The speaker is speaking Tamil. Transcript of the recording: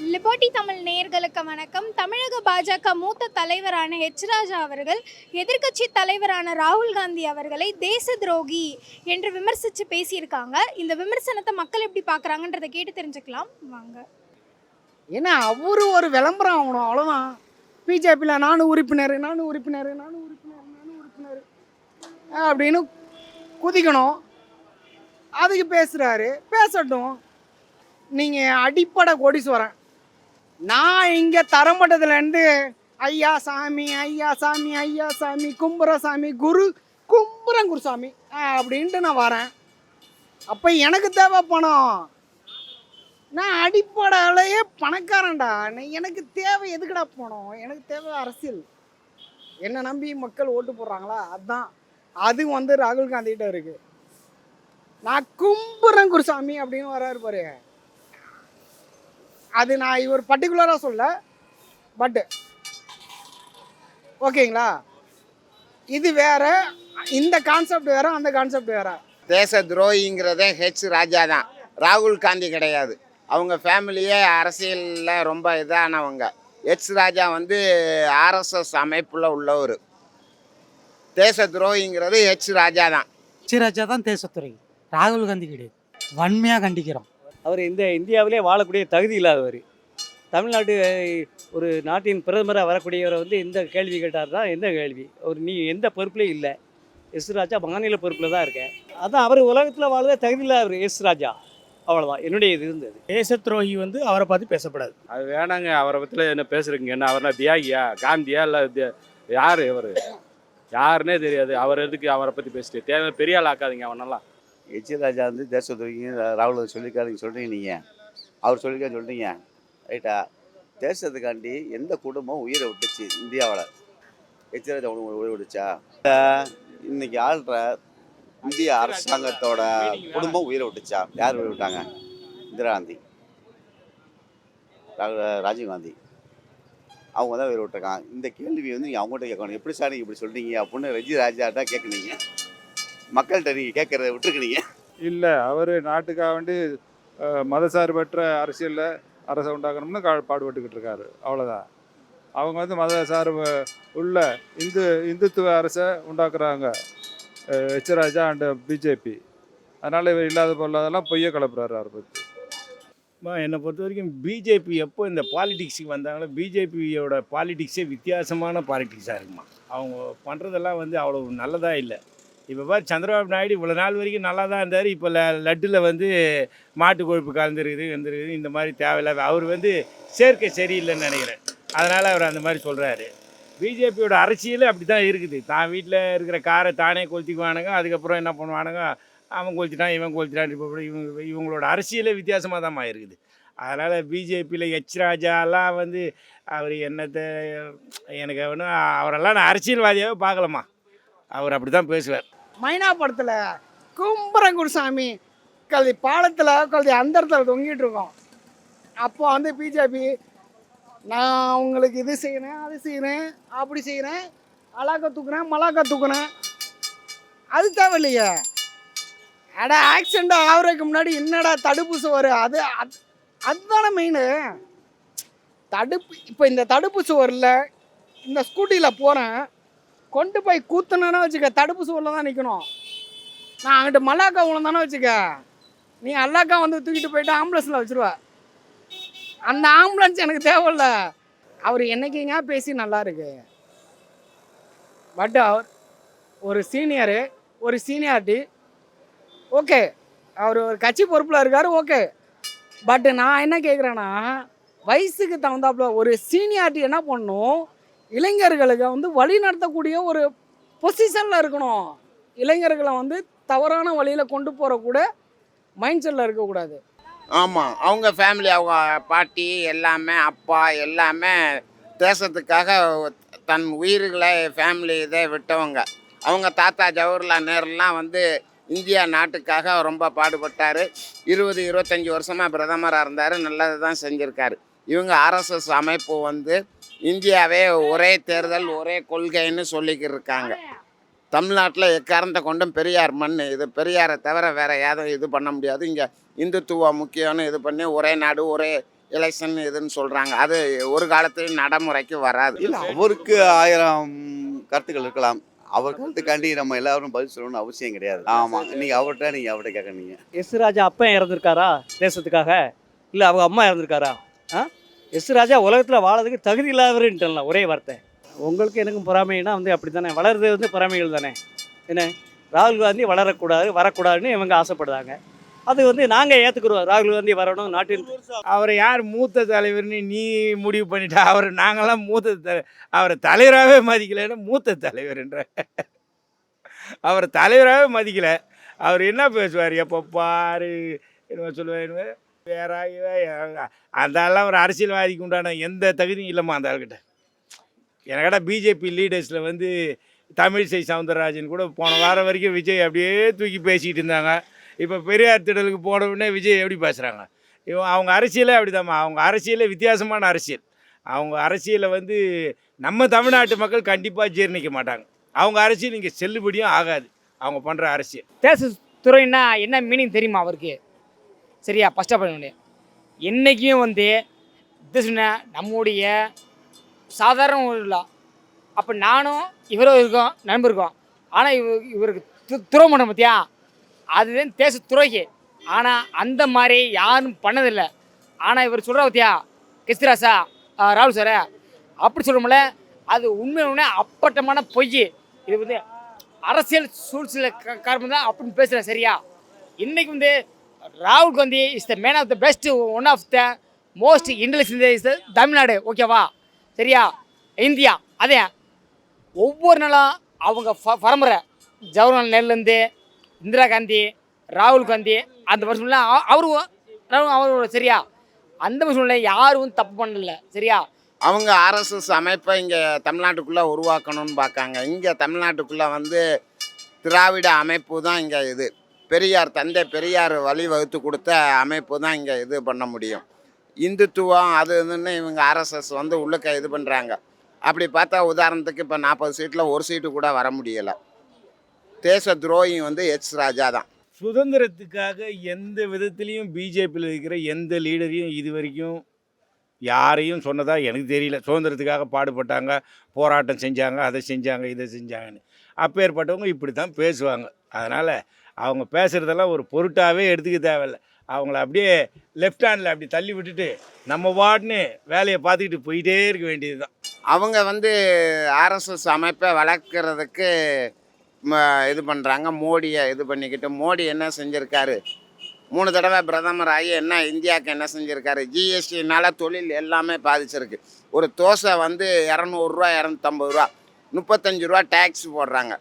லிபர்டி தமிழ் நேயர்களுக்கு வணக்கம். தமிழக பாஜக மூத்த தலைவரான ராஜா அவர்கள் எதிர்க்கட்சி தலைவரான ராகுல் காந்தி அவர்களை தேச துரோகி என்று விமர்சித்து பேசியிருக்காங்க. இந்த விமர்சனத்தை மக்கள் எப்படி பார்க்குறாங்கன்றதை கேட்டு தெரிஞ்சுக்கலாம் வாங்க. ஏன்னா அவரு ஒரு விளம்பரம் ஆகணும், அவ்வளோதான். பிஜேபியில் நானும் உறுப்பினர் அப்படின்னு குதிக்கணும். அதுக்கு பேசுகிறாரு, பேசட்டும். நீங்கள் அடிப்படை கோடீஸ்வரன். நான் இங்கே தரமட்டத்துலேருந்து ஐயா சாமி கும்புரசாமி குருசாமி அப்படின்ட்டு நான் வரேன். அப்போ எனக்கு தேவை பணம். நான் அடிப்படையிலேயே பணக்காரன்டா. எனக்கு தேவை எதுக்குடா போனோம்? எனக்கு தேவை அரசியல். என்னை நம்பி மக்கள் ஓட்டு போடுறாங்களா? அதுதான். அது ராகுல் காந்திகிட்ட இருக்கு. நான் கும்புறேன் குருசாமி அப்படின்னு வர்றாரு பாரு. அது நான் இவர் பர்டிகுலராக சொல்ல, பட்டு ஓகேங்களா? இது வேற, இந்த கான்செப்ட் வேற, அந்த கான்செப்ட் வேற. தேச துரோகிங்கிறதே ராஜா தான், ராகுல் காந்தி கிடையாது. அவங்க ஃபேமிலியே அரசியலில் ரொம்ப இதானவங்க. ராஜா ஆர்எஸ்எஸ் அமைப்பில் உள்ளவர். தேச துரோகிங்கிறது ராஜா தான். ராஜா தான் தேசத்துறை, ராகுல் காந்தி கிடையாது. வன்மையாக கண்டிக்கிறோம். அவர் இந்தியாவிலே வாழக்கூடிய தகுதி இல்லாதவர். தமிழ்நாட்டு ஒரு நாட்டின் பிரதமராக வரக்கூடியவரை இந்த கேள்வி கேட்டார் தான். எந்த கேள்வி? நீ எந்த பொறுப்புலையும் இல்லை. ராஜா மாநில பொறுப்பில் தான் இருக்கேன். அதான் அவர் உலகத்தில் வாழ்ந்த தகுதி இல்லாதவர் ராஜா. அவ்வளோதான் என்னுடைய இது இருந்தது. தேச துரோகி அவரை பார்த்து பேசப்படாது. அது வேணாங்க. அவரை பற்றில என்ன பேசுறீங்க? என்ன அவர்னா தியாகியா, காந்தியா, இல்லை யார் அவர்? யாருன்னே தெரியாது. அவர் எதுக்கு அவரை பற்றி பேசிட்டு தேவை? பெரிய ஆள் ஆக்காதீங்க அவனெல்லாம். ராஜா தேச துரோகி ராகுல் சொல்லிக்காதீங்க சொல்கிறீங்க. நீங்கள் அவர் சொல்லிக்க சொல்கிறீங்க, ரைட்டா? தேசத்துக்காண்டி எந்த குடும்பம் உயிரை விட்டுச்சு இந்தியாவில்? ராஜா உயிரை விட்டுச்சா? இன்னைக்கு ஆள்ற இந்திய அரசாங்கத்தோட குடும்பம் உயிரை விட்டுச்சா? யார் உயிரை விட்டாங்க? இந்திரா காந்தி, ராஜீவ்காந்தி, அவங்க தான் உயிரை விட்டுருக்காங்க. இந்த கேள்வி நீங்கள் அவங்கள்ட்ட கேட்கணும். எப்படி சார் நீங்கள் இப்படி சொல்கிறீங்க அப்படின்னு ராஜாட்டா கேட்குறீங்க. மக்கள்கிட்ட நீங்கள் கேட்குறத விட்டுருக்கீங்க. இல்லை, அவர் நாட்டுக்காக வேண்டி மதசார்பற்ற அரசியலில் அரசை உண்டாக்கணும்னு பாடுபட்டுக்கிட்டு இருக்காரு, அவ்வளோதான். அவங்க மதசார்பு உள்ள இந்துத்துவ அரசை உண்டாக்குறாங்க ராஜா அண்ட் பிஜேபி. அதனால் இவர் இல்லாத பொருளாதெல்லாம் பொய்ய கலப்புறாரு அவரை பற்றி. என்னை பொறுத்த வரைக்கும் பிஜேபி எப்போ இந்த பாலிடிக்ஸுக்கு வந்தாங்களோ, பிஜேபியோட பாலிடிக்ஸே வித்தியாசமான பாலிடிக்ஸாக இருக்குமா. அவங்க பண்ணுறதெல்லாம் அவ்வளோ நல்லதாக இல்லை. இப்போ பார்த்து சந்திரபாபு நாயுடு இவ்வளோ நாள் வரைக்கும் நல்லா தான் இருந்தார். இப்போ லட்டில் மாட்டு கொழுப்பு கலந்துருக்குது இந்த மாதிரி தேவையில்லாத அவர் சேர்க்கை சரியில்லைன்னு நினைக்கிறேன். அதனால் அவர் அந்த மாதிரி சொல்கிறாரு. பிஜேபியோட அரசியல் அப்படி தான் இருக்குது. தான் வீட்டில் இருக்கிற காரை தானே கொளுத்திக்குவானுங்க. அதுக்கப்புறம் என்ன பண்ணுவானுங்க, அவன் கொளுத்திட்டான் இவன் கொளுத்திட்டான். இப்போ இவங்களோட அரசியலே வித்தியாசமாக தான் இருக்குது. அதனால் பிஜேபியில் ராஜாலாம் அவர் என்னத்தை எனக்கு அவரெல்லாம் நான் அரசியல்வாதியாகவே பார்க்கலாமா. அவர் அப்படி தான் பேசுவார். மைனா படத்தில் கும்புறன் குருசாமி கல்வி பாலத்தில் கல்வி அந்தரத்தில் தொங்கிட்டு இருக்கோம். அப்போ பிஜேபி நான் உங்களுக்கு இது செய்கிறேன், அது செய்கிறேன், அப்படி செய்கிறேன், அலாக்கா தூக்குறேன், மலாக்கா தூக்குறேன். அது தேவையில்லையே. ஆக்சிடெண்ட் ஆகிறதுக்கு முன்னாடி என்னடா தடுப்பூசி வரும்? அதுதானே மெயின் தடுப்பு. இப்போ இந்த தடுப்பூசி வரல, இந்த ஸ்கூட்டியில் போகிறேன், கொண்டு போய் கூத்தணுன்னு வச்சுக்க, தடுப்பு சூழலில் தான் நிற்கணும். நான் அங்கிட்டு மல்லாக்கா உழந்தானே வச்சுக்க, நீ அல்லாக்கா தூக்கிட்டு போயிட்டு ஆம்புலன்ஸில் வச்சுருவ. அந்த ஆம்புலன்ஸ் எனக்கு தேவையில்ல. அவர் என்னைக்குங்க பேசி நல்லா இருக்கு. பட் அவர் ஒரு சீனியரு, ஒரு சீனியாரிட்டி, ஓகே. அவர் ஒரு கட்சி பொறுப்பில் இருக்கார், ஓகே. பட் நான் என்ன கேட்குறேன்னா, வயசுக்கு தகுந்தாப்புல ஒரு சீனியாரிட்டி என்ன பண்ணணும், இளைஞர்களுக்கு வழி நடத்தக்கூடிய ஒரு பொசிஷனில் இருக்கணும். இளைஞர்களை தவறான வழியில் கொண்டு போகிற கூட மைண்ட் செட்டில் இருக்கக்கூடாது. ஆமாம், அவங்க ஃபேமிலி, அவங்க பாட்டி எல்லாமே, அப்பா எல்லாமே தேசத்துக்காக தன் உயிர்களை ஃபேமிலி இதை விட்டவங்க. அவங்க தாத்தா ஜவஹர்லால் நேருலாம் இந்தியா நாட்டுக்காக ரொம்ப பாடுபட்டார். 20-25 வருஷமாக பிரதமராக இருந்தார், நல்லது தான் செஞ்சுருக்காரு. இவங்க ஆர்எஸ்எஸ் அமைப்பு இந்தியாவே ஒரே தேர்தல் ஒரே கொள்கைன்னு சொல்லிக்கிட்டு இருக்காங்க. தமிழ்நாட்டில் எக்காரணத்தை கொண்டும் பெரியார் மண். இது பெரியாரை தவிர வேறு யாரும் இது பண்ண முடியாது. இங்கே இந்துத்துவம் முக்கியம்னு இது பண்ணி ஒரே நாடு ஒரே எலெக்ஷன் இதுன்னு சொல்கிறாங்க. அது ஒரு காலத்துலையும் நடைமுறைக்கு வராது. இல்லை, அவருக்கு 1000 கருத்துக்கள் இருக்கலாம். அவர் கருத்துக்காண்டி நம்ம எல்லாரும் பதில் சொல்லணும்னு அவசியம் கிடையாது. ஆமாம், நீங்கள் அவர்கிட்ட கேட்குறீங்க. எஸ் ராஜா அப்பா இறந்துருக்காரா தேசத்துக்காக? இல்லை அவங்க அம்மா இறந்துருக்காரா? எஸ் ராஜா உலகத்தில் வாழறதுக்கு தகுதி இல்லாதவருன்ட்டலாம் ஒரே வார்த்தை. உங்களுக்கு எனக்கும் பொறாமைன்னா வந்து அப்படி தானே, வளர்றது வந்து பொறாமைகள் தானே. என்ன, ராகுல் காந்தி வரக்கூடாதுன்னு இவங்க ஆசைப்படுறாங்க. அது வந்து நாங்கள் ஏற்றுக்குறோம், ராகுல் காந்தி வரணும் நாட்டின். அவரை யார் மூத்த தலைவர்னு நீ முடிவு பண்ணிட்டா? அவர் நாங்களாம் அவரை தலைவராகவே மதிக்கலைன்னா மூத்த தலைவர்ன்ற. அவர் தலைவராகவே மதிக்கலை. அவர் என்ன பேசுவார்? எப்போ பாரு என்ன சொல்லுவார்? வேற அந்த ஆள்லாம் ஒரு அரசியல்வாதிக்கு உண்டான எந்த தகுதியும் இல்லைம்மா அந்த ஆள்கிட்ட. எனக்கடா பிஜேபி லீடர்ஸில் வந்து தமிழிசை சவுந்தரராஜன் கூட போன வாரம் வரைக்கும் விஜய் அப்படியே தூக்கி பேசிக்கிட்டு இருந்தாங்க. இப்போ பெரியார் திடலுக்கு போன உடனே விஜய் எப்படி பேசுகிறாங்க? அவங்க அரசியலே அப்படிதாம்மா. அவங்க அரசியலே வித்தியாசமான அரசியல். அவங்க அரசியலை வந்து நம்ம தமிழ்நாட்டு மக்கள் கண்டிப்பாக ஜீர்ணிக்க மாட்டாங்க. அவங்க அரசியல் இங்கே செல்லுபடியும் ஆகாது, அவங்க பண்ணுற அரசியல். தேசத்துறைன்னா என்ன மீனிங் தெரியுமா அவருக்கு? சரியா, ஃபஸ்ட்டாக பண்ண என்றைக்கும் வந்து நம்முடைய சாதாரண இல்லை. அப்போ நானும் இவரும் இருக்கோம், நண்பர் இருக்கோம். ஆனால் இவருக்கு துறை பண்ண பார்த்தியா, அதுதான் தேசத்துறைக்கு. ஆனால் அந்த மாதிரி யாரும் பண்ணதில்லை. ஆனால் இவர் சொல்கிற பார்த்தியா, கிறிஸ்திராசா ராகுல் சார் அப்படி சொல்கிறோம்ல, அது உண்மை அப்பட்டமான பொய். இது வந்து அரசியல் சூழ்ச்சியில் காரணம் தான் அப்படின்னு பேசுகிறேன். சரியா, இன்றைக்கி வந்து ராகுல் Gandhi is the man of the best, one of the most intelligent is the Tamil Nadu. ஓகேவா? சரியா, இந்தியா. அதே ஒவ்வொரு நாளும் அவங்க பரம்பரை ஜவஹர்லால் நேருலேருந்து இந்திரா காந்தி, ராகுல் காந்தி, அந்த வருஷம்லாம் அவரு சரியா, அந்த வருஷம்ல யாரும் தப்பு பண்ணல. சரியா, அவங்க ஆர்எஸ்எஸ் அமைப்பை இங்கே தமிழ்நாட்டுக்குள்ளே உருவாக்கணும்னு பார்க்காங்க. இங்கே தமிழ்நாட்டுக்குள்ளே வந்து திராவிட அமைப்பு தான் இங்கே இது பெரியார் தந்தை பெரியார் வழிவகுத்து கொடுத்த அமைப்பு தான் இங்கே இது பண்ண முடியும். இந்துத்துவம் அது இதுன்னு இவங்க ஆர்எஸ்எஸ் வந்து உள்ளுக்க இது பண்ணுறாங்க. அப்படி பார்த்தா உதாரணத்துக்கு இப்போ 40 சீட்டில் ஒரு சீட்டு கூட வர முடியலை. தேச துரோகி வந்து எச் ராஜா தான். சுதந்திரத்துக்காக எந்த விதத்துலேயும் பிஜேபியில் இருக்கிற எந்த லீடரையும் இது வரைக்கும் யாரையும் சொன்னதாக எனக்கு தெரியல. சுதந்திரத்துக்காக பாடுபட்டாங்க, போராட்டம் செஞ்சாங்க, அதை செஞ்சாங்க, இதை செஞ்சாங்கன்னு. அப்பேற்பட்டவங்க இப்படி தான் பேசுவாங்க. அதனால் அவங்க பேசுகிறதெல்லாம் ஒரு பொருட்டாகவே எடுத்துக்க தேவையில்லை. அவங்கள அப்படியே லெஃப்ட் ஹேண்டில் அப்படி தள்ளி விட்டுட்டு நம்ம பாட்டுன்னு வேலையை பார்த்துக்கிட்டு போயிட்டே இருக்க வேண்டியது தான். அவங்க வந்து ஆர்எஸ்எஸ் அமைப்பை வளர்க்குறதுக்கு இது பண்ணுறாங்க. மோடியை இது பண்ணிக்கிட்டு மோடி என்ன செஞ்சுருக்காரு? 3 தடவை பிரதமர் ஆகி என்ன இந்தியாவுக்கு என்ன செஞ்சுருக்காரு? ஜிஎஸ்டினால் தொழில் எல்லாமே பாதிச்சிருக்கு. ஒரு தோசை வந்து 200 ரூபா 250 ரூபா, 35 ரூபா டேக்ஸ் போடுறாங்க.